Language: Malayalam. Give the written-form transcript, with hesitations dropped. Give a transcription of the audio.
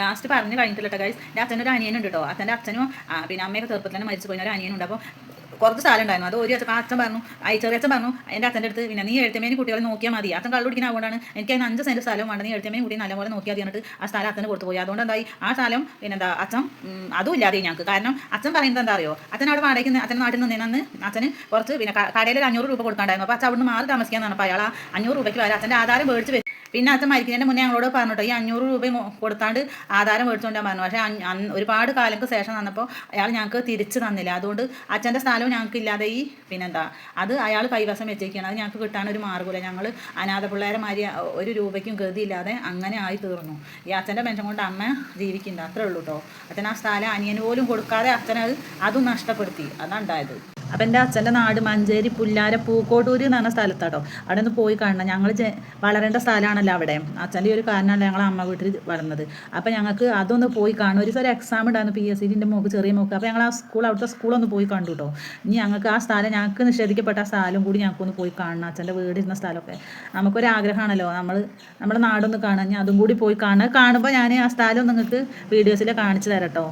ലാസ്റ്റ് പറഞ്ഞ് കഴിഞ്ഞിട്ടില്ല കേട്ടോ ഗൈസ്. എൻ്റെ അച്ഛനൊരു അനിയനുണ്ട് കേട്ടോ. അച്ഛൻ്റെ അച്ഛനും പിന്നെ അമ്മയൊക്കെ ചെറുപ്പത്തിൽ തന്നെ മരിച്ചു പോയി ഒരു അനിയനുണ്ട്. അപ്പോൾ കുറച്ച് സ്ഥലം ഉണ്ടായിരുന്നു. അത് ഒരു അച്ഛൻ പറഞ്ഞു, ചെറിയച്ഛൻ പറഞ്ഞു എൻ്റെ അച്ഛൻ്റെ അടുത്ത്, പിന്നെ നീ എഴുത്തമ്മേനെ കുട്ടികളെ നോക്കിയാൽ മതി, അച്ഛൻ കള്ളു കുടിക്കുന്ന അതുകൊണ്ടാണ് എനിക്ക് അതിന് 5 സെൻറ്റ് സ്ഥലം വേണ്ട, നീ എഴുത്തമ്മേനെ കുട്ടി നല്ലപോലെ നോക്കിയാൽ എന്നിട്ട് ആ സ്ഥലം അച്ഛന് കൊടുത്തു പോയി. അതുകൊണ്ട് എന്തായി ആ സ്ഥലം പിന്നെന്താ അച്ഛൻ അതും ഇല്ലാതെ ഞങ്ങൾക്ക്. കാരണം അച്ഛൻ പറയുന്നത് എന്താ അറിയോ, അച്ഛൻ അവിടെ വാടകയ്ക്ക് അച്ഛൻ്റെ നാട്ടിൽ നിന്നേന്ന് അച്ഛന് കുറച്ച് പിന്നെ കടയിൽ ഒരു 500 രൂപ കൊടുക്കാണ്ടായിരുന്നു. അപ്പോൾ അച്ഛൻ അവിടെ നിന്ന് മാറി താമസിക്കാന്ന് പറഞ്ഞപ്പോൾ അയാൾ ആ 500 രൂപയ്ക്ക് വരെ അച്ഛൻ്റെ ആധാരം മേടിച്ച് വെച്ചു. പിന്നെ അച്ഛൻ മരിക്കുന്നതിൻ്റെ മുന്നേ ഞങ്ങളോട് പറഞ്ഞിട്ടോ, ഈ 500 രൂപ കൊടുത്താണ്ട് ആധാരം മേടിച്ചുകൊണ്ടാണ് പറഞ്ഞു. പക്ഷേ ഒരുപാട് കാലങ്ങൾക്ക് ശേഷം വന്നപ്പോൾ അയാൾ ഞങ്ങൾക്ക് തിരിച്ച് തന്നില്ല. അതുകൊണ്ട് അച്ഛൻ്റെ സ്ഥലവും ഞങ്ങൾക്ക് ഇല്ലാതെ ഈ പിന്നെന്താ അത് അയാൾ കൈവശം വെച്ചേക്കാണ്. അത് ഞങ്ങൾക്ക് കിട്ടാനൊരു മാർഗ്ഗമില്ല. ഞങ്ങൾ അനാഥ പിള്ളേരെ മാതിരി 1 രൂപയ്ക്കും ഗതിയില്ലാതെ അങ്ങനെ ആയി തീർന്നു. ഈ അച്ഛൻ്റെ പെൻഷൻ കൊണ്ട് അമ്മ ജീവിക്കുന്നുണ്ട്, അത്രേ ഉള്ളൂ കേട്ടോ. അച്ഛൻ ആ സ്ഥലം അനിയന് പോലും കൊടുക്കാതെ അച്ഛനത് അതും നഷ്ടപ്പെടുത്തി. അതാണ് ഉണ്ടായത്. അപ്പം എൻ്റെ അച്ഛൻ്റെ നാട് മഞ്ചേരി പുല്ലാര പൂക്കോട്ടൂർ എന്ന് പറഞ്ഞ സ്ഥലത്താട്ടോ. അവിടെ ഒന്ന് പോയി കാണണം. ഞങ്ങൾ വളരേണ്ട സ്ഥലമാണല്ലോ അവിടെ. അച്ഛൻ്റെ ഒരു കാരണമല്ല ഞങ്ങൾ അമ്മ വീട്ടിൽ വളർന്നത്. അപ്പം ഞങ്ങൾക്ക് അതൊന്ന് പോയി കാണും. ഒരു എക്സാം ഉണ്ടായിരുന്നു PSCൻ്റെ മോക്ക്, ചെറിയ മോക്ക്. അപ്പോൾ ഞങ്ങൾ ആ അവിടുത്തെ സ്കൂളൊന്ന് പോയി കണ്ടു കേട്ടോ. ഇനി ഞങ്ങൾക്ക് ആ സ്ഥലം, ഞങ്ങൾക്ക് നിഷേധിക്കപ്പെട്ട ആ സ്ഥലം കൂടി ഞങ്ങൾക്കൊന്ന് പോയി കാണണം. അച്ഛൻ്റെ വീടിരുന്ന സ്ഥലമൊക്കെ നമുക്കൊരാഗ്രഹമാണല്ലോ, നമ്മുടെ നാടൊന്ന് കാണാൻ. ഞാൻ അതും കൂടി പോയി കാണുമ്പോൾ ഞാൻ ആ സ്ഥലം നിങ്ങൾക്ക് വീഡിയോസിൽ കാണിച്ചു തരാം കേട്ടോ.